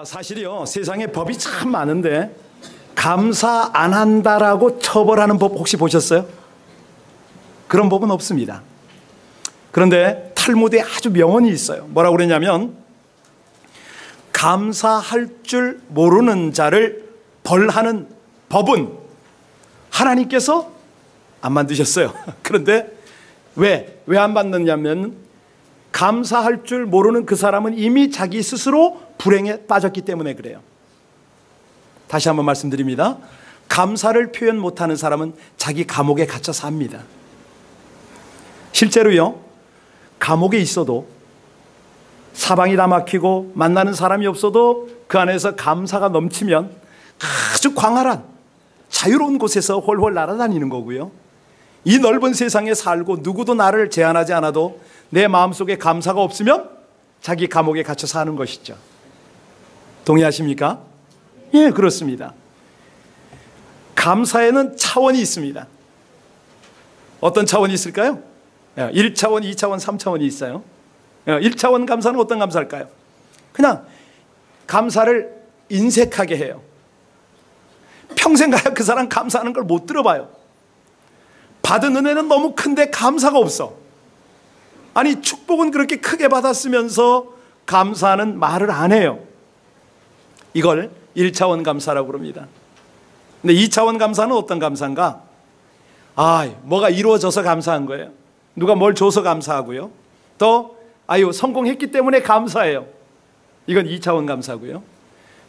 사실이요, 세상에 법이 참 많은데 감사 안 한다라고 처벌하는 법 혹시 보셨어요? 그런 법은 없습니다. 그런데 탈무드에 아주 명언이 있어요. 뭐라고 그러냐면, 감사할 줄 모르는 자를 벌하는 법은 하나님께서 안 만드셨어요. 그런데 왜 안 만드냐면, 감사할 줄 모르는 그 사람은 이미 자기 스스로 불행에 빠졌기 때문에 그래요. 다시 한번 말씀드립니다. 감사를 표현 못하는 사람은 자기 감옥에 갇혀 삽니다. 실제로요, 감옥에 있어도, 사방이 다 막히고 만나는 사람이 없어도 그 안에서 감사가 넘치면 아주 광활한 자유로운 곳에서 홀홀 날아다니는 거고요, 이 넓은 세상에 살고 누구도 나를 제한하지 않아도 내 마음속에 감사가 없으면 자기 감옥에 갇혀 사는 것이죠. 동의하십니까? 예, 그렇습니다. 감사에는 차원이 있습니다. 어떤 차원이 있을까요? 1차원, 2차원, 3차원이 있어요. 1차원 감사는 어떤 감사일까요? 그냥 감사를 인색하게 해요. 평생 가야 그 사람 감사하는 걸 못 들어봐요. 받은 은혜는 너무 큰데 감사가 없어. 아니, 축복은 그렇게 크게 받았으면서 감사는 말을 안 해요. 이걸 1차원 감사라고 그럽니다. 근데 2차원 감사는 어떤 감사인가? 뭐가 이루어져서 감사한 거예요. 누가 뭘 줘서 감사하고요. 또 성공했기 때문에 감사해요. 이건 2차원 감사고요.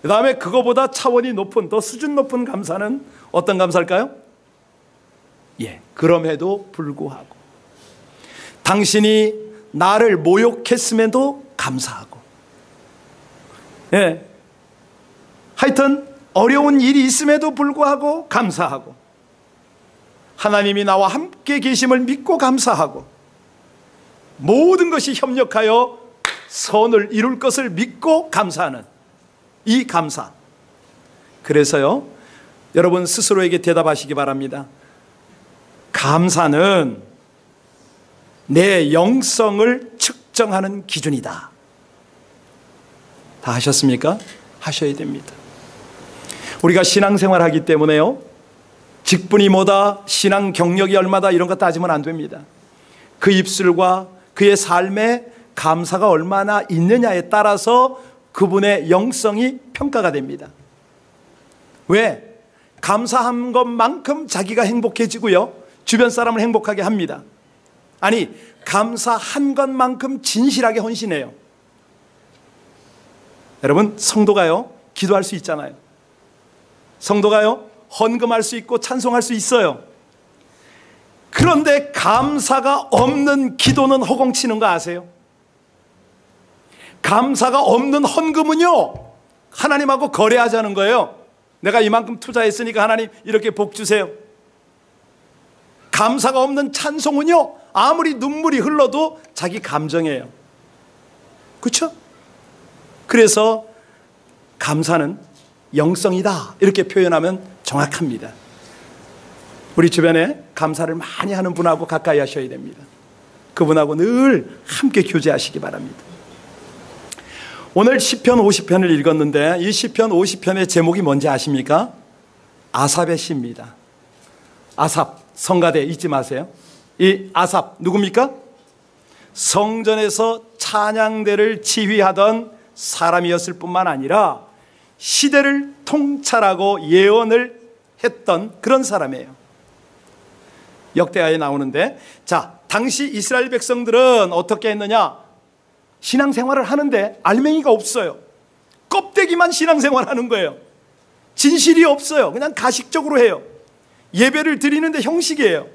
그 다음에 그거보다 차원이 높은, 더 수준 높은 감사는 어떤 감사일까요? 그럼에도 불구하고 당신이 나를 모욕했음에도 감사하고, 하여튼 어려운 일이 있음에도 불구하고 감사하고, 하나님이 나와 함께 계심을 믿고 감사하고, 모든 것이 협력하여 선을 이룰 것을 믿고 감사하는 이 감사. 그래서요, 여러분 스스로에게 대답하시기 바랍니다. 감사는 내 영성을 측정하는 기준이다. 다 하셨습니까? 하셔야 됩니다. 우리가 신앙생활 하기 때문에요, 직분이 뭐다, 신앙 경력이 얼마다, 이런 거 따지면 안 됩니다. 그 입술과 그의 삶에 감사가 얼마나 있느냐에 따라서 그분의 영성이 평가가 됩니다. 왜? 감사한 것만큼 자기가 행복해지고요, 주변 사람을 행복하게 합니다. 아니, 감사한 것만큼 진실하게 헌신해요. 여러분, 성도가요, 기도할 수 있잖아요. 성도가요, 헌금할 수 있고 찬송할 수 있어요. 그런데 감사가 없는 기도는 허공치는 거 아세요? 감사가 없는 헌금은요, 하나님하고 거래하자는 거예요. 내가 이만큼 투자했으니까 하나님 이렇게 복 주세요. 감사가 없는 찬송은요, 아무리 눈물이 흘러도 자기 감정이에요. 그렇죠? 그래서 감사는 영성이다, 이렇게 표현하면 정확합니다. 우리 주변에 감사를 많이 하는 분하고 가까이 하셔야 됩니다. 그분하고 늘 함께 교제하시기 바랍니다. 오늘 시편 50편을 읽었는데, 이 시편 50편의 제목이 뭔지 아십니까? 아삽의 시입니다. 아삽, 성가대 잊지 마세요. 이 아삽 누굽니까? 성전에서 찬양대를 지휘하던 사람이었을 뿐만 아니라 시대를 통찰하고 예언을 했던 그런 사람이에요. 역대하에 나오는데, 자, 당시 이스라엘 백성들은 어떻게 했느냐? 신앙생활을 하는데 알맹이가 없어요. 껍데기만 신앙생활 하는 거예요. 진실이 없어요. 그냥 가식적으로 해요. 예배를 드리는데 형식이에요.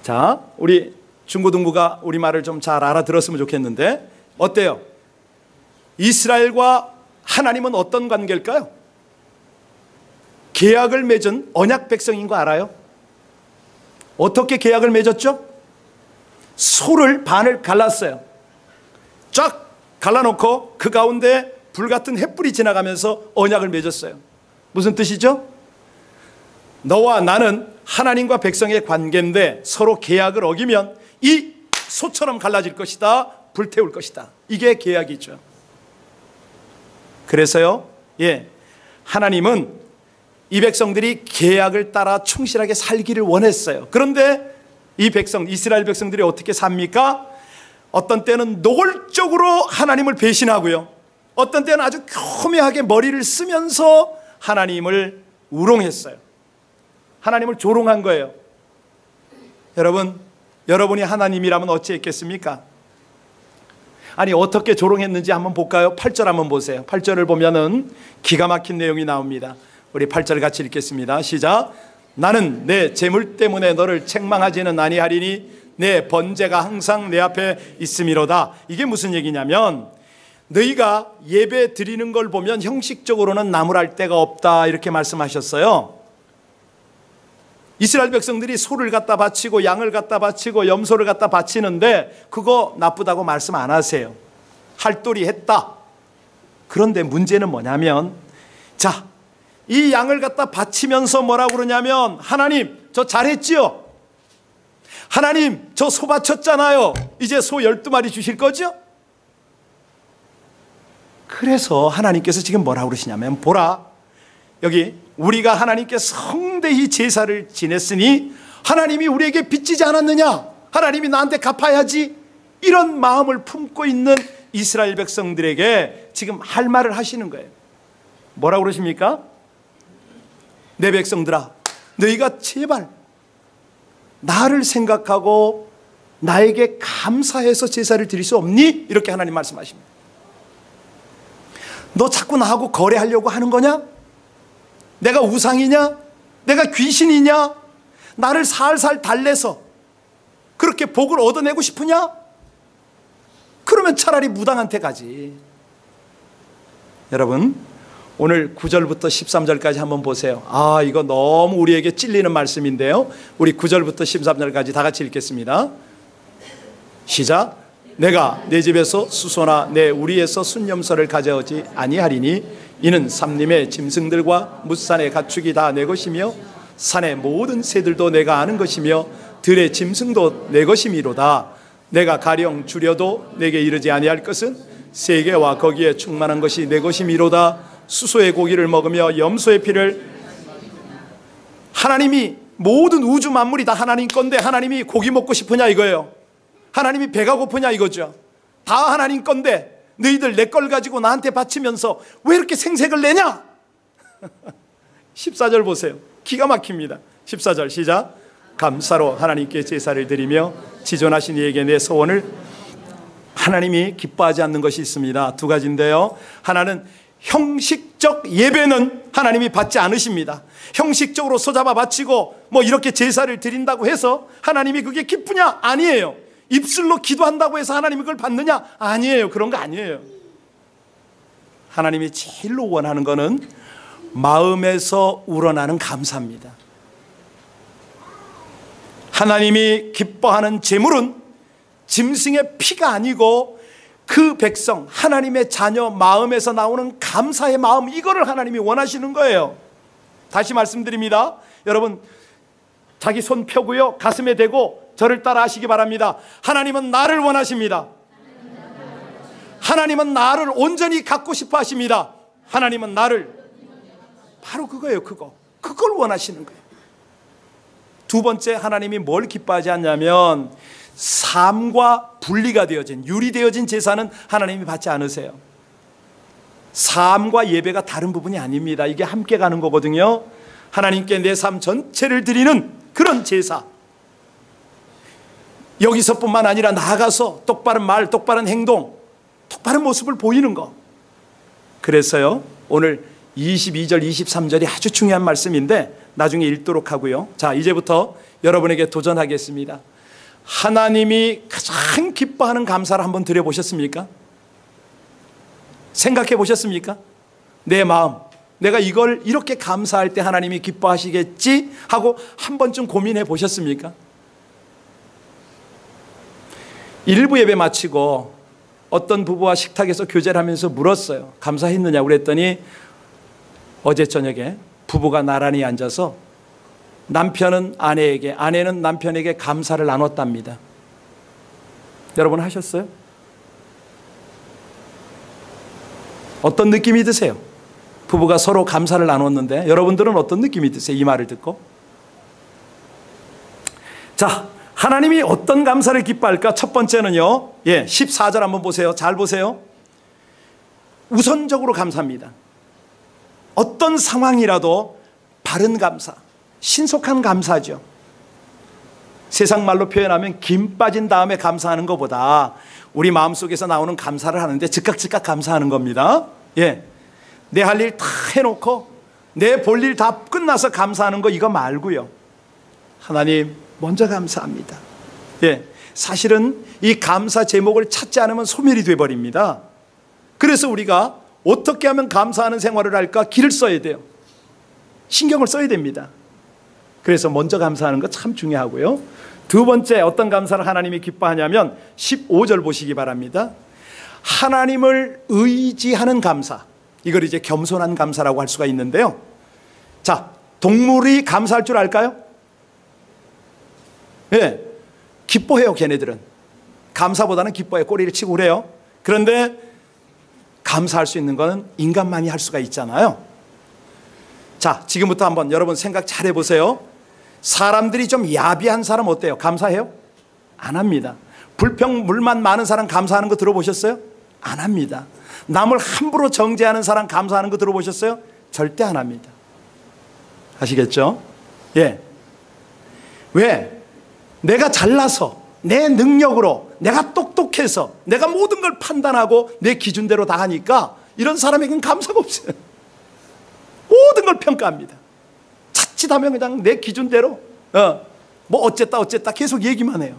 자, 우리 중고등부가 우리 말을 좀 잘 알아들었으면 좋겠는데, 어때요? 이스라엘과 하나님은 어떤 관계일까요? 계약을 맺은 언약 백성인 거 알아요? 어떻게 계약을 맺었죠? 소를 반을 갈랐어요. 쫙 갈라놓고 그 가운데 불같은 횃불이 지나가면서 언약을 맺었어요. 무슨 뜻이죠? 너와 나는 하나님과 백성의 관계인데 서로 계약을 어기면 이 소처럼 갈라질 것이다, 불태울 것이다. 이게 계약이죠. 그래서요, 하나님은 이 백성들이 계약을 따라 충실하게 살기를 원했어요. 그런데 이 백성, 이스라엘 백성들이 어떻게 삽니까? 어떤 때는 노골적으로 하나님을 배신하고요, 어떤 때는 아주 교묘하게 머리를 쓰면서 하나님을 우롱했어요. 하나님을 조롱한 거예요. 여러분, 여러분이 하나님이라면 어찌했겠습니까? 아니, 어떻게 조롱했는지 한번 볼까요? 8절 한번 보세요. 8절을 보면은 기가 막힌 내용이 나옵니다. 우리 8절 같이 읽겠습니다. 시작. 나는 내 재물 때문에 너를 책망하지는 아니하리니 내 번제가 항상 내 앞에 있음이로다. 이게 무슨 얘기냐면, 너희가 예배 드리는 걸 보면 형식적으로는 나무랄 데가 없다, 이렇게 말씀하셨어요. 이스라엘 백성들이 소를 갖다 바치고 양을 갖다 바치고 염소를 갖다 바치는데 그거 나쁘다고 말씀 안 하세요. 할도리 했다. 그런데 문제는 뭐냐면, 자, 이 양을 갖다 바치면서 뭐라고 그러냐면, 하나님 저 잘했지요? 하나님 저 소 바쳤잖아요. 이제 소 12마리 주실 거죠? 그래서 하나님께서 지금 뭐라고 그러시냐면, 보라, 여기 우리가 하나님께 성대히 제사를 지냈으니 하나님이 우리에게 빚지지 않았느냐? 하나님이 나한테 갚아야지. 이런 마음을 품고 있는 이스라엘 백성들에게 지금 할 말을 하시는 거예요. 뭐라고 그러십니까? 내 백성들아, 너희가 제발 나를 생각하고 나에게 감사해서 제사를 드릴 수 없니? 이렇게 하나님 말씀하십니다. 너 자꾸 나하고 거래하려고 하는 거냐? 내가 우상이냐? 내가 귀신이냐? 나를 살살 달래서 그렇게 복을 얻어내고 싶으냐? 그러면 차라리 무당한테 가지. 여러분, 오늘 9절부터 13절까지 한번 보세요. 아, 이거 너무 우리에게 찔리는 말씀인데요, 우리 9절부터 13절까지 다 같이 읽겠습니다. 시작. 내가 내 집에서 수소나 내 우리에서 순염소를 가져오지 아니하리니 이는 삼림의 짐승들과 뭇산의 가축이 다 내 것이며 산의 모든 새들도 내가 아는 것이며 들의 짐승도 내 것이미로다. 내가 가령 줄여도 내게 이르지 아니할 것은 세계와 거기에 충만한 것이 내 것이미로다. 수소의 고기를 먹으며 염소의 피를. 하나님이 모든 우주 만물이 다 하나님 건데 하나님이 고기 먹고 싶으냐 이거예요. 하나님이 배가 고프냐 이거죠. 다 하나님 건데 너희들 내 걸 가지고 나한테 바치면서 왜 이렇게 생색을 내냐? 14절 보세요. 기가 막힙니다. 14절 시작. 감사로 하나님께 제사를 드리며 지존하신 이에게 내 소원을. 하나님이 기뻐하지 않는 것이 있습니다. 두 가지인데요, 하나는 형식적 예배는 하나님이 받지 않으십니다. 형식적으로 소잡아 바치고 뭐 이렇게 제사를 드린다고 해서 하나님이 그게 기쁘냐? 아니에요. 입술로 기도한다고 해서 하나님이 그걸 받느냐? 아니에요. 그런 거 아니에요. 하나님이 제일로 원하는 거는 마음에서 우러나는 감사입니다. 하나님이 기뻐하는 제물은 짐승의 피가 아니고 그 백성, 하나님의 자녀 마음에서 나오는 감사의 마음, 이거를 하나님이 원하시는 거예요. 다시 말씀드립니다. 여러분, 자기 손 펴고요, 가슴에 대고 저를 따라 하시기 바랍니다. 하나님은 나를 원하십니다. 하나님은 나를 온전히 갖고 싶어 하십니다. 하나님은 나를, 바로 그거예요. 그걸 원하시는 거예요. 두 번째, 하나님이 뭘 기뻐하지 않냐면 삶과 분리가 되어진, 유리되어진 제사는 하나님이 받지 않으세요. 삶과 예배가 다른 부분이 아닙니다. 이게 함께 가는 거거든요. 하나님께 내 삶 전체를 드리는 그런 제사, 여기서뿐만 아니라 나아가서 똑바른 말, 똑바른 행동, 똑바른 모습을 보이는 거. 그래서요, 오늘 22절, 23절이 아주 중요한 말씀인데 나중에 읽도록 하고요. 자, 이제부터 여러분에게 도전하겠습니다. 하나님이 가장 기뻐하는 감사를 한번 드려보셨습니까? 생각해 보셨습니까? 내 마음, 내가 이걸 이렇게 감사할 때 하나님이 기뻐하시겠지 하고 한 번쯤 고민해 보셨습니까? 일부 예배 마치고 어떤 부부와 식탁에서 교제를 하면서 물었어요. 감사했느냐고 그랬더니 어제 저녁에 부부가 나란히 앉아서 남편은 아내에게, 아내는 남편에게 감사를 나눴답니다. 여러분 하셨어요? 어떤 느낌이 드세요? 부부가 서로 감사를 나눴는데 여러분들은 어떤 느낌이 드세요? 이 말을 듣고. 자, 하나님이 어떤 감사를 기뻐할까? 첫 번째는요, 14절 한번 보세요. 잘 보세요. 우선적으로 감사합니다. 어떤 상황이라도 바른 감사, 신속한 감사죠. 세상 말로 표현하면 김 빠진 다음에 감사하는 것보다 우리 마음속에서 나오는 감사를 하는데 즉각 감사하는 겁니다. 내 할 일 다 해놓고 내 볼 일 다 끝나서 감사하는 거 이거 말고요. 하나님 먼저 감사합니다. 사실은 이 감사 제목을 찾지 않으면 소멸이 돼버립니다. 그래서 우리가 어떻게 하면 감사하는 생활을 할까? 길을 써야 돼요. 신경을 써야 됩니다. 그래서 먼저 감사하는 거 참 중요하고요. 두 번째 어떤 감사를 하나님이 기뻐하냐면 15절 보시기 바랍니다. 하나님을 의지하는 감사. 이걸 이제 겸손한 감사라고 할 수가 있는데요. 자, 동물이 감사할 줄 알까요? 기뻐해요. 걔네들은 감사보다는 기뻐해. 꼬리를 치고 그래요. 그런데 감사할 수 있는 거는 인간만이 할 수가 있잖아요. 자, 지금부터 한번 여러분 생각 잘 해보세요. 사람들이 좀 야비한 사람 어때요? 감사해요? 안 합니다. 불평물만 많은 사람 감사하는 거 들어보셨어요? 안 합니다. 남을 함부로 정죄하는 사람 감사하는 거 들어보셨어요? 절대 안 합니다. 아시겠죠? 왜? 내가 잘나서 내 능력으로 내가 똑똑해서 내가 모든 걸 판단하고 내 기준대로 다 하니까 이런 사람에게는 감사가 없어요. 모든 걸 평가합니다. 자칫하면 그냥 내 기준대로 뭐 어쨌다 계속 얘기만 해요.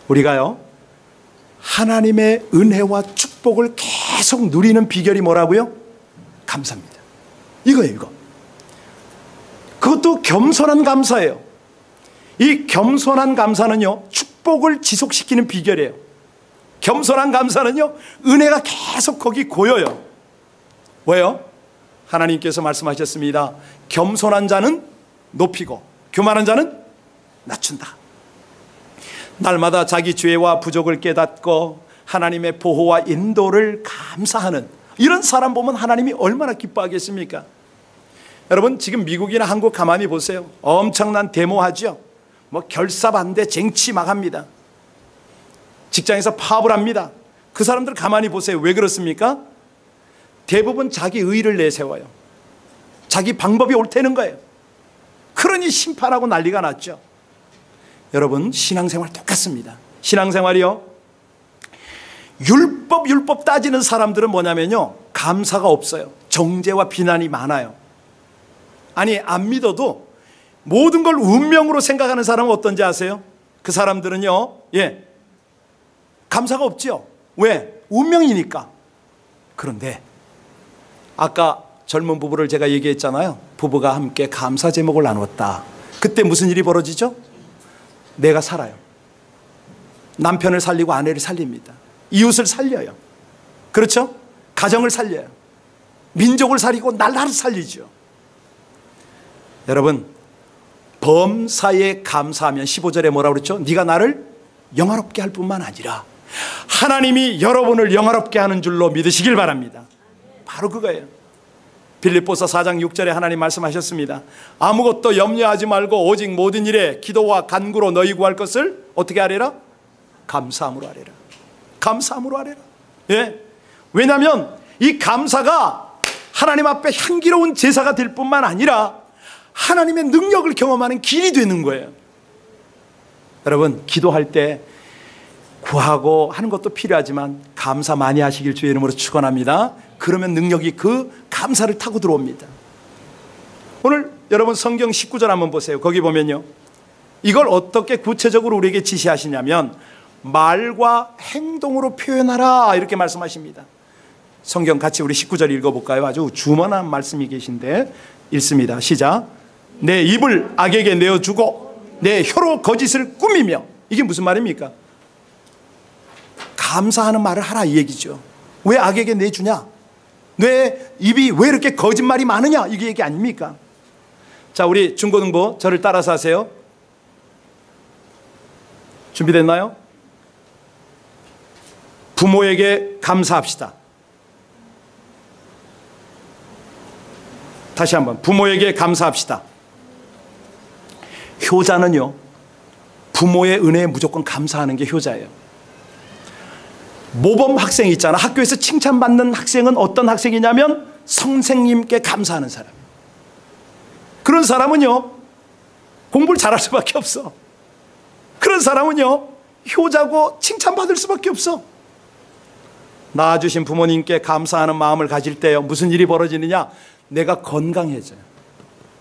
우리가요, 하나님의 은혜와 축복을 계속 누리는 비결이 뭐라고요? 감사입니다. 이거예요, 이거. 그것도 겸손한 감사예요. 이 겸손한 감사는요, 축복을 지속시키는 비결이에요. 겸손한 감사는요, 은혜가 계속 거기 고여요. 왜요? 하나님께서 말씀하셨습니다. 겸손한 자는 높이고 교만한 자는 낮춘다. 날마다 자기 죄와 부족을 깨닫고 하나님의 보호와 인도를 감사하는 이런 사람 보면 하나님이 얼마나 기뻐하겠습니까? 여러분, 지금 미국이나 한국 가만히 보세요. 엄청난 데모하죠. 뭐 결사반대 쟁취 막 합니다. 직장에서 파업을 합니다. 그 사람들 가만히 보세요. 왜 그렇습니까? 대부분 자기 의의를 내세워요. 자기 방법이 옳다는 거예요. 그러니 심판하고 난리가 났죠. 여러분, 신앙생활 똑같습니다. 신앙생활이요, 율법 따지는 사람들은 뭐냐면요, 감사가 없어요. 정죄와 비난이 많아요. 아니, 안 믿어도 모든 걸 운명으로 생각하는 사람은 어떤지 아세요? 그 사람들은요, 감사가 없죠. 왜? 운명이니까. 그런데 아까 젊은 부부를 제가 얘기했잖아요. 부부가 함께 감사 제목을 나눴다. 그때 무슨 일이 벌어지죠? 내가 살아요. 남편을 살리고 아내를 살립니다. 이웃을 살려요. 그렇죠? 가정을 살려요. 민족을 살리고 나라를 살리죠. 여러분, 범사에 감사하면 15절에 뭐라고 그랬죠? 네가 나를 영화롭게 할 뿐만 아니라 하나님이 여러분을 영화롭게 하는 줄로 믿으시길 바랍니다. 바로 그거예요. 빌립보서 4장 6절에 하나님 말씀하셨습니다. 아무것도 염려하지 말고 오직 모든 일에 기도와 간구로 너희 구할 것을 어떻게 하래라? 감사함으로 하래라. 감사함으로 하래라. 왜냐하면 이 감사가 하나님 앞에 향기로운 제사가 될 뿐만 아니라 하나님의 능력을 경험하는 길이 되는 거예요. 여러분, 기도할 때 구하고 하는 것도 필요하지만 감사 많이 하시길 주의 이름으로 축원합니다. 그러면 능력이 그 감사를 타고 들어옵니다. 오늘 여러분 성경 19절 한번 보세요. 거기 보면요, 이걸 어떻게 구체적으로 우리에게 지시하시냐면 말과 행동으로 표현하라 이렇게 말씀하십니다. 성경 같이 우리 19절 읽어볼까요? 아주 주문한 말씀이 계신데 읽습니다. 시작. 내 입을 악에게 내어주고 내 혀로 거짓을 꾸미며. 이게 무슨 말입니까? 감사하는 말을 하라 이 얘기죠. 왜 악에게 내주냐? 내 입이 왜 이렇게 거짓말이 많으냐? 이게 얘기 아닙니까? 자, 우리 중고등부 저를 따라서 하세요. 준비됐나요? 부모에게 감사합시다. 다시 한번 부모에게 감사합시다. 효자는요, 부모의 은혜에 무조건 감사하는 게 효자예요. 모범 학생 있잖아. 학교에서 칭찬받는 학생은 어떤 학생이냐면 선생님께 감사하는 사람. 그런 사람은요, 공부를 잘할 수밖에 없어. 그런 사람은요, 효자고 칭찬받을 수밖에 없어. 낳아주신 부모님께 감사하는 마음을 가질 때요, 무슨 일이 벌어지느냐? 내가 건강해져요.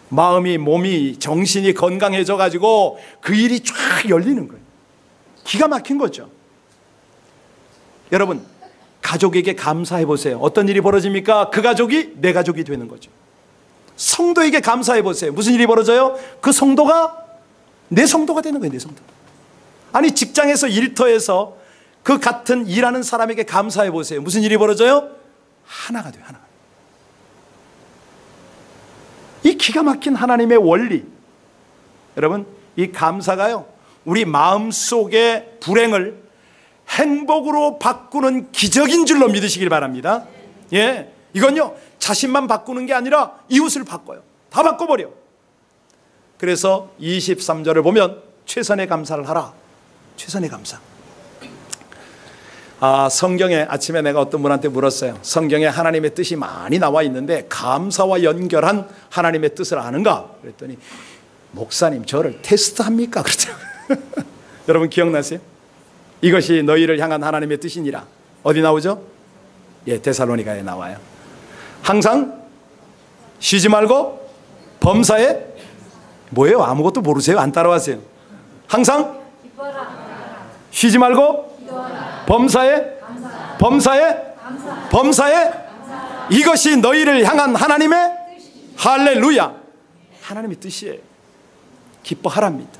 마음이, 몸이, 정신이 건강해져 가지고 그 일이 쫙 열리는 거예요. 기가 막힌 거죠. 여러분, 가족에게 감사해 보세요. 어떤 일이 벌어집니까? 그 가족이 내 가족이 되는 거죠. 성도에게 감사해 보세요. 무슨 일이 벌어져요? 그 성도가 내 성도가 되는 거예요. 내 성도. 아니, 직장에서, 일터에서 그 같은 일하는 사람에게 감사해 보세요. 무슨 일이 벌어져요? 하나가 돼요. 하나가. 이 기가 막힌 하나님의 원리, 여러분, 이 감사가요, 우리 마음속의 불행을 행복으로 바꾸는 기적인 줄로 믿으시길 바랍니다. 예, 이건요, 자신만 바꾸는 게 아니라 이웃을 바꿔요. 다 바꿔버려. 그래서 23절을 보면 최선의 감사를 하라. 최선의 감사. 성경에, 아침에 내가 어떤 분한테 물었어요. 성경에 하나님의 뜻이 많이 나와 있는데 감사와 연결한 하나님의 뜻을 아는가? 그랬더니 목사님, 저를 테스트합니까? 그러더라고요. 여러분 기억나세요? 이것이 너희를 향한 하나님의 뜻이니라. 어디 나오죠? 예, 데살로니가에 나와요. 항상 쉬지 말고 범사에, 뭐예요? 아무것도 모르세요? 안 따라와세요. 항상 쉬지 말고 범사에, 범사에, 이것이 너희를 향한 하나님의, 할렐루야, 하나님의 뜻이에요. 기뻐하랍니다.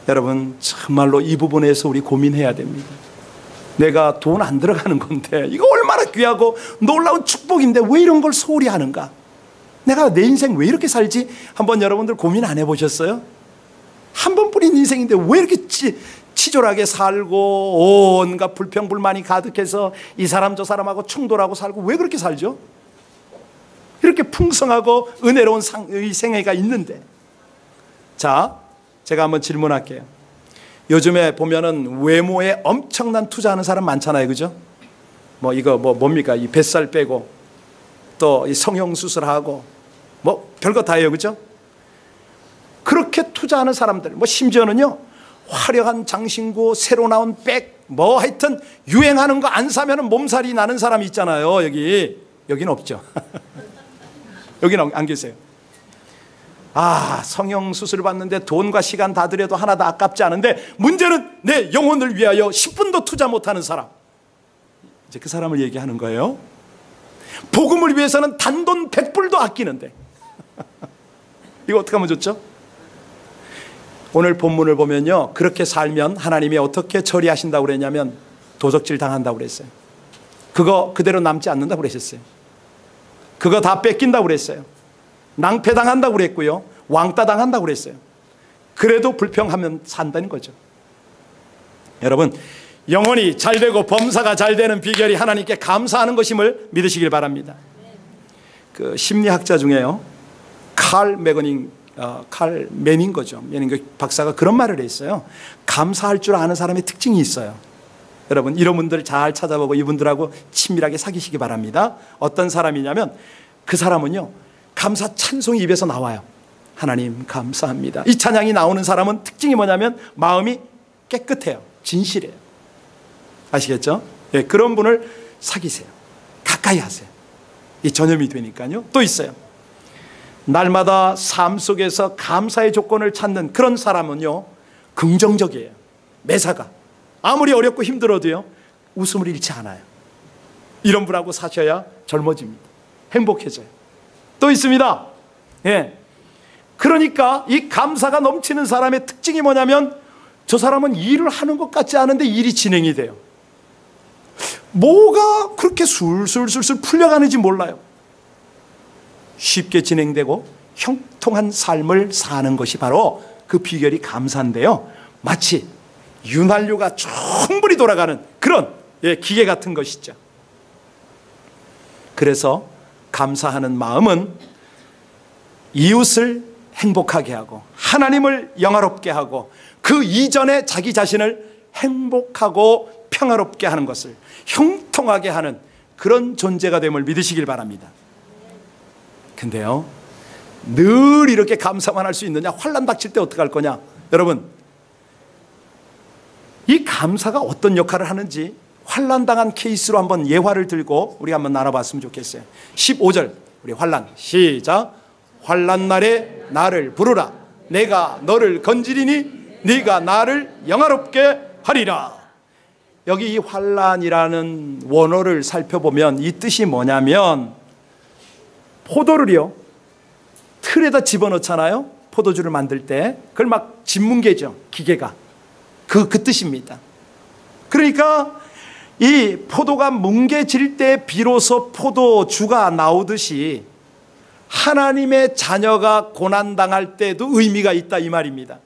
여러분, 정말로 이 부분에서 우리 고민해야 됩니다. 내가 돈 안 들어가는 건데 이거 얼마나 귀하고 놀라운 축복인데 왜 이런 걸 소홀히 하는가? 내가 내 인생 왜 이렇게 살지? 한번 여러분들 고민 안 해보셨어요? 한 번뿐인 인생인데 왜 이렇게 치졸하게 살고 온갖 불평불만이 가득해서 이 사람 저 사람하고 충돌하고 살고 왜 그렇게 살죠? 이렇게 풍성하고 은혜로운 생애가 있는데. 자, 제가 한번 질문할게요. 요즘에 보면은 외모에 엄청난 투자하는 사람 많잖아요, 그죠? 뭐 이거 뭡니까? 이 뱃살 빼고 또 이 성형수술하고 뭐 별거 다 해요, 그죠? 그렇게 투자하는 사람들, 뭐 심지어는요, 화려한 장신구, 새로 나온 백, 뭐 하여튼 유행하는 거 안 사면은 몸살이 나는 사람이 있잖아요. 여기는 없죠. 여기는 안 계세요. 성형수술 받는데 돈과 시간 다 들여도 하나도 아깝지 않은데 문제는 내 영혼을 위하여 10분도 투자 못하는 사람. 이제 그 사람을 얘기하는 거예요. 복음을 위해서는 단돈 100불도 아끼는데 이거 어떻게 하면 좋죠? 오늘 본문을 보면요, 그렇게 살면 하나님이 어떻게 처리하신다고 그랬냐면 도적질 당한다고 그랬어요. 그거 그대로 남지 않는다고 그러셨어요. 그거 다 뺏긴다고 그랬어요. 낭패당한다고 그랬고요, 왕따 당한다고 그랬어요. 그래도 불평하면 산다는 거죠. 여러분, 영혼이 잘되고 범사가 잘되는 비결이 하나님께 감사하는 것임을 믿으시길 바랍니다. 그 심리학자 중에요, 칼 메닝거죠. 메닝거 박사가 그런 말을 했어요. 감사할 줄 아는 사람의 특징이 있어요. 여러분, 이런 분들 잘 찾아보고 이분들하고 친밀하게 사귀시기 바랍니다. 어떤 사람이냐면 그 사람은요, 감사 찬송이 입에서 나와요. 하나님 감사합니다. 이 찬양이 나오는 사람은 특징이 뭐냐면 마음이 깨끗해요. 진실해요. 아시겠죠? 예, 그런 분을 사귀세요. 가까이 하세요. 이 전염이 되니까요. 또 있어요. 날마다 삶 속에서 감사의 조건을 찾는 그런 사람은요, 긍정적이에요. 매사가 아무리 어렵고 힘들어도요, 웃음을 잃지 않아요. 이런 분하고 사셔야 젊어집니다. 행복해져요. 또 있습니다. 예. 그러니까 이 감사가 넘치는 사람의 특징이 뭐냐면 저 사람은 일을 하는 것 같지 않은데 일이 진행이 돼요. 뭐가 그렇게 술술술술 풀려가는지 몰라요. 쉽게 진행되고 형통한 삶을 사는 것이 바로 그 비결이 감사인데요, 마치 윤활유가 충분히 돌아가는 그런 기계 같은 것이죠. 그래서 감사하는 마음은 이웃을 행복하게 하고 하나님을 영화롭게 하고 그 이전에 자기 자신을 행복하고 평화롭게 하는 것을 형통하게 하는 그런 존재가 됨을 믿으시길 바랍니다. 근데요, 늘 이렇게 감사만 할 수 있느냐? 환난 닥칠 때 어떻게 할 거냐? 여러분, 이 감사가 어떤 역할을 하는지 환난 당한 케이스로 한번 예화를 들고 우리 한번 나눠봤으면 좋겠어요. 15절 우리 환난 시작. 환난 날에 나를 부르라. 내가 너를 건지리니 네가 나를 영화롭게 하리라. 여기 이 환난이라는 원어를 살펴보면 이 뜻이 뭐냐면, 포도를요 틀에다 집어넣잖아요. 포도주를 만들 때 그걸 막 짓뭉개죠, 기계가. 그 뜻입니다. 그러니까 이 포도가 뭉개질 때 비로소 포도주가 나오듯이 하나님의 자녀가 고난당할 때도 의미가 있다, 이 말입니다.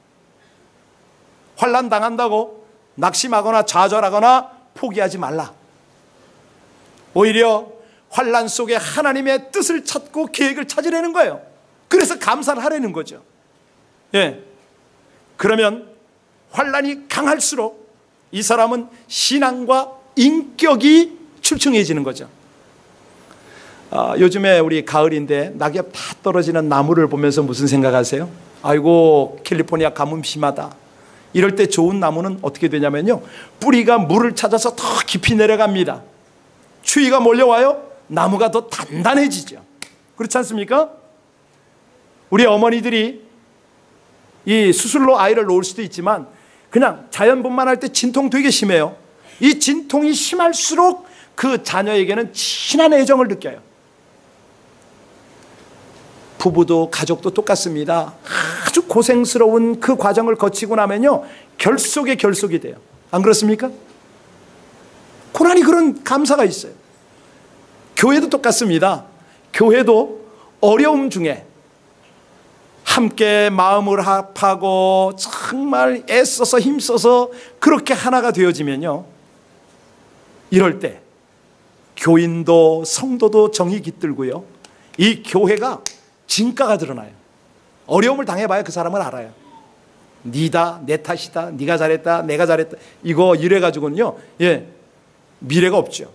환난 당한다고 낙심하거나 좌절하거나 포기하지 말라. 오히려 환난 속에 하나님의 뜻을 찾고 계획을 찾으려는 거예요. 그래서 감사를 하려는 거죠. 예. 그러면 환난이 강할수록 이 사람은 신앙과 인격이 출중해지는 거죠. 요즘에 우리 가을인데 낙엽 다 떨어지는 나무를 보면서 무슨 생각하세요? 아이고, 캘리포니아 가뭄 심하다. 이럴 때 좋은 나무는 어떻게 되냐면요, 뿌리가 물을 찾아서 더 깊이 내려갑니다. 추위가 몰려와요, 나무가 더 단단해지죠. 그렇지 않습니까? 우리 어머니들이 이 수술로 아이를 놓을 수도 있지만 그냥 자연분만할 때 진통 되게 심해요. 이 진통이 심할수록 그 자녀에게는 진한 애정을 느껴요. 부부도 가족도 똑같습니다. 아주 고생스러운 그 과정을 거치고 나면요, 결속에 결속이 돼요. 안 그렇습니까? 고난이 그런 감사가 있어요. 교회도 똑같습니다. 교회도 어려움 중에 함께 마음을 합하고 정말 애써서 힘써서 그렇게 하나가 되어지면요, 이럴 때 교인도 성도도 정이 깃들고요, 이 교회가 진가가 드러나요. 어려움을 당해봐야 그 사람을 알아요. 니다, 내 탓이다, 네가 잘했다, 내가 잘했다, 이거 이래가지고는요, 미래가 없죠.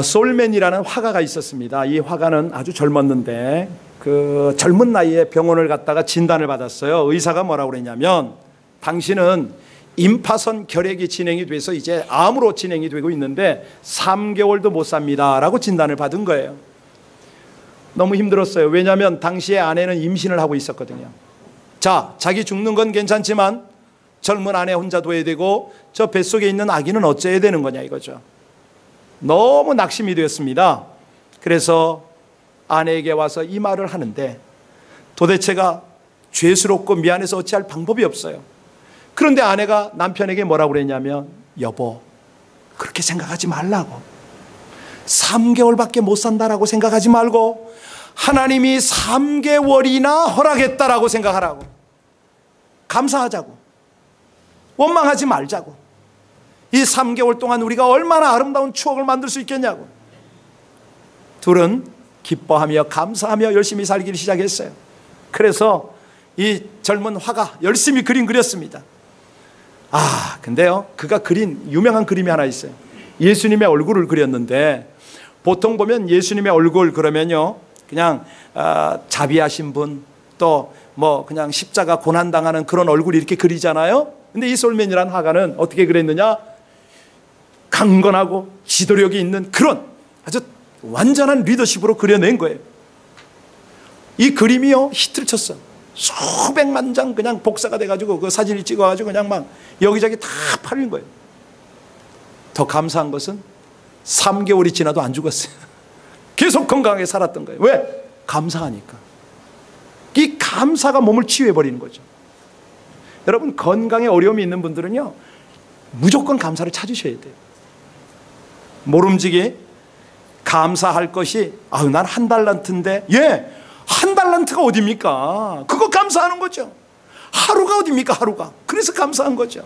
솔맨이라는 화가가 있었습니다. 이 화가는 아주 젊었는데 그 젊은 나이에 병원을 갔다가 진단을 받았어요. 의사가 뭐라고 그랬냐면, 당신은 임파선 결핵이 진행이 돼서 이제 암으로 진행이 되고 있는데 3개월도 못 삽니다 라고 진단을 받은 거예요. 너무 힘들었어요. 왜냐하면 당시에 아내는 임신을 하고 있었거든요. 자, 자기 죽는 건 괜찮지만 젊은 아내 혼자 둬야 되고 저 뱃속에 있는 아기는 어째야 되는 거냐 이거죠. 너무 낙심이 되었습니다. 그래서 아내에게 와서 이 말을 하는데, 도대체가 죄스럽고 미안해서 어찌할 방법이 없어요. 그런데 아내가 남편에게 뭐라고 그랬냐면, 여보, 그렇게 생각하지 말라고. 3개월밖에 못 산다라고 생각하지 말고 하나님이 3개월이나 허락했다라고 생각하라고. 감사하자고. 원망하지 말자고. 이 3개월 동안 우리가 얼마나 아름다운 추억을 만들 수 있겠냐고. 둘은 기뻐하며 감사하며 열심히 살기를 시작했어요. 그래서 이 젊은 화가 열심히 그림 그렸습니다. 근데요, 그가 그린 유명한 그림이 하나 있어요. 예수님의 얼굴을 그렸는데, 보통 보면 예수님의 얼굴 그러면요, 그냥 자비하신 분, 또 뭐 그냥 십자가 고난당하는 그런 얼굴 이렇게 그리잖아요. 근데 이 솔맨이라는 화가는 어떻게 그랬느냐, 강건하고 지도력이 있는 그런 아주 완전한 리더십으로 그려낸 거예요. 이 그림이요, 히트를 쳤어. 수백만 장 그냥 복사가 돼가지고 그 사진을 찍어가지고 그냥 막 여기저기 다 팔린 거예요. 더 감사한 것은 3개월이 지나도 안 죽었어요. 계속 건강하게 살았던 거예요. 왜? 감사하니까. 이 감사가 몸을 치유해버리는 거죠. 여러분, 건강에 어려움이 있는 분들은요, 무조건 감사를 찾으셔야 돼요. 모름지기 감사할 것이, 난 한 달란트인데, 한 달란트가 어딥니까? 그거 감사하는 거죠. 하루가 어딥니까? 하루가. 그래서 감사한 거죠.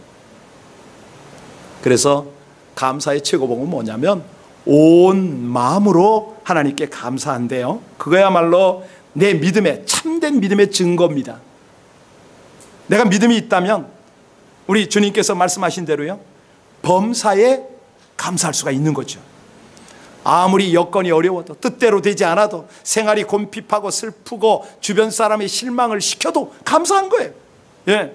그래서 감사의 최고봉은 뭐냐면 온 마음으로 하나님께 감사한대요. 그거야말로 내 믿음의, 참된 믿음의 증거입니다. 내가 믿음이 있다면 우리 주님께서 말씀하신 대로요, 범사에 감사할 수가 있는 거죠. 아무리 여건이 어려워도, 뜻대로 되지 않아도, 생활이 곤핍하고 슬프고 주변 사람의 실망을 시켜도 감사한 거예요. 예.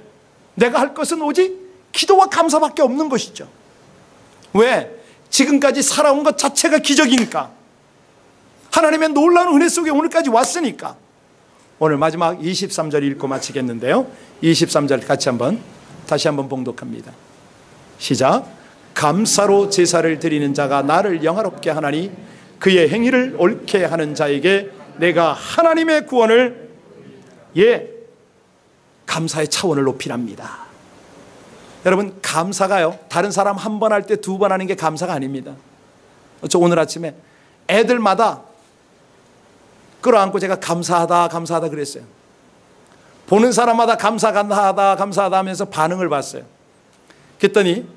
내가 할 것은 오직 기도와 감사밖에 없는 것이죠. 왜? 지금까지 살아온 것 자체가 기적이니까. 하나님의 놀라운 은혜 속에 오늘까지 왔으니까. 오늘 마지막 23절 읽고 마치겠는데요, 23절 다시 한번 봉독합니다. 시작. 감사로 제사를 드리는 자가 나를 영화롭게 하나니 그의 행위를 옳게 하는 자에게 내가 하나님의 구원을, 감사의 차원을 높이랍니다. 여러분, 감사가요, 다른 사람 한 번 할 때 두 번 하는 게 감사가 아닙니다. 저 오늘 아침에 애들마다 끌어안고 제가 감사하다 감사하다 그랬어요. 보는 사람마다 감사하다 감사하다 하면서 반응을 봤어요. 그랬더니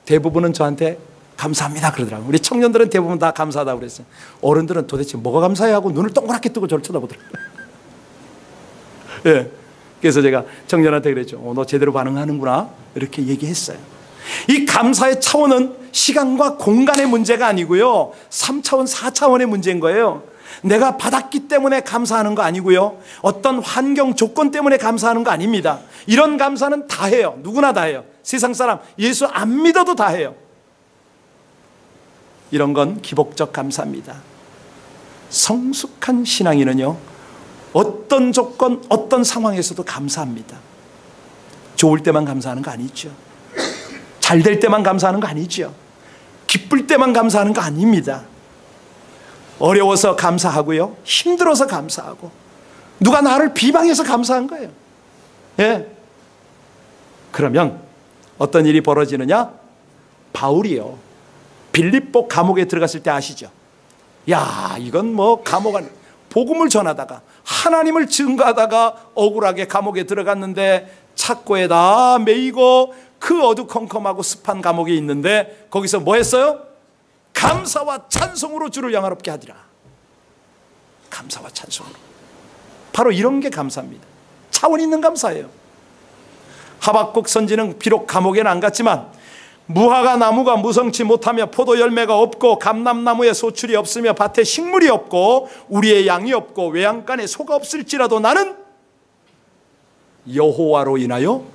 대부분은 저한테 감사합니다 그러더라고요. 우리 청년들은 대부분 다 감사하다고 그랬어요. 어른들은 도대체 뭐가 감사해 하고 눈을 동그랗게 뜨고 저를 쳐다보더라고요. 예. 그래서 제가 청년한테 그랬죠. 너 제대로 반응하는구나, 이렇게 얘기했어요. 이 감사의 차원은 시간과 공간의 문제가 아니고요, 3차원 4차원의 문제인 거예요. 내가 받았기 때문에 감사하는 거 아니고요, 어떤 환경 조건 때문에 감사하는 거 아닙니다. 이런 감사는 다 해요. 누구나 다 해요. 세상 사람 예수 안 믿어도 다 해요. 이런 건 기복적 감사입니다. 성숙한 신앙인은요, 어떤 조건, 어떤 상황에서도 감사합니다. 좋을 때만 감사하는 거 아니죠. 잘 될 때만 감사하는 거 아니죠. 기쁠 때만 감사하는 거 아닙니다. 어려워서 감사하고요, 힘들어서 감사하고, 누가 나를 비방해서 감사한 거예요. 예. 그러면 어떤 일이 벌어지느냐? 바울이요, 빌립보 감옥에 들어갔을 때 아시죠? 야, 이건 뭐 감옥 안, 복음을 전하다가 하나님을 증거하다가 억울하게 감옥에 들어갔는데 착고에다 매이고 그 어두컴컴하고 습한 감옥에 있는데 거기서 뭐 했어요? 감사와 찬송으로 주를 영화롭게 하리라. 감사와 찬송으로. 바로 이런 게 감사입니다. 차원 있는 감사예요. 하박국 선지는 비록 감옥에는 안 갔지만 무화과 나무가 무성치 못하며 포도 열매가 없고 감람나무에 소출이 없으며 밭에 식물이 없고 우리의 양이 없고 외양간에 소가 없을지라도 나는 여호와로 인하여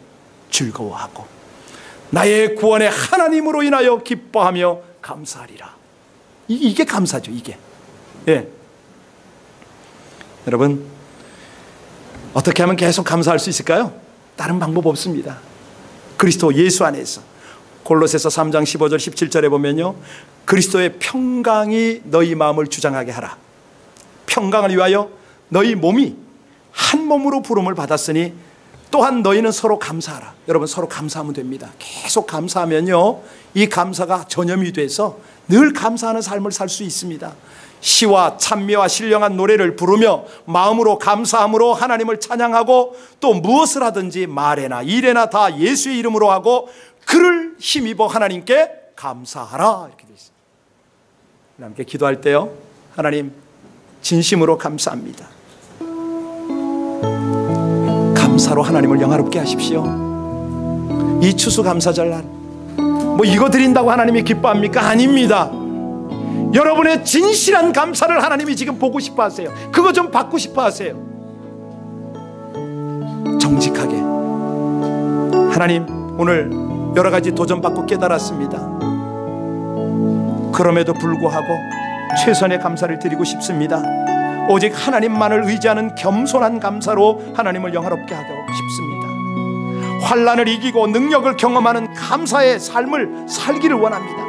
즐거워하고 나의 구원의 하나님으로 인하여 기뻐하며 감사하리라. 이게 감사죠. 이게. 예. 여러분, 어떻게 하면 계속 감사할 수 있을까요? 다른 방법 없습니다. 그리스도 예수 안에서. 골로새서 3장 15절 17절에 보면요, 그리스도의 평강이 너희 마음을 주장하게 하라. 평강을 위하여 너희 몸이 한 몸으로 부름을 받았으니 또한 너희는 서로 감사하라. 여러분, 서로 감사하면 됩니다. 계속 감사하면요, 이 감사가 전염이 돼서 늘 감사하는 삶을 살 수 있습니다. 시와 찬미와 신령한 노래를 부르며 마음으로 감사함으로 하나님을 찬양하고, 또 무엇을 하든지 말에나 일에나 다 예수의 이름으로 하고 그를 힘입어 하나님께 감사하라. 이렇게 되어 있습니다. 함께 기도할 때요, 하나님 진심으로 감사합니다. 감사로 하나님을 영화롭게 하십시오. 이 추수감사절날 뭐 이거 드린다고 하나님이 기뻐합니까? 아닙니다. 여러분의 진실한 감사를 하나님이 지금 보고 싶어 하세요. 그거 좀 받고 싶어 하세요. 정직하게. 하나님, 오늘 여러 가지 도전받고 깨달았습니다. 그럼에도 불구하고 최선의 감사를 드리고 싶습니다. 오직 하나님만을 의지하는 겸손한 감사로 하나님을 영화롭게 하고 싶습니다. 환난을 이기고 능력을 경험하는 감사의 삶을 살기를 원합니다.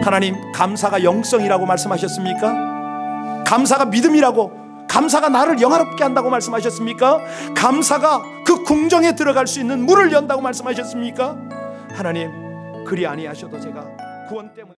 하나님, 감사가 영성이라고 말씀하셨습니까? 감사가 믿음이라고, 감사가 나를 영화롭게 한다고 말씀하셨습니까? 감사가 그 궁정에 들어갈 수 있는 문을 연다고 말씀하셨습니까? 하나님, 그리 아니하셔도 제가 구원 때문에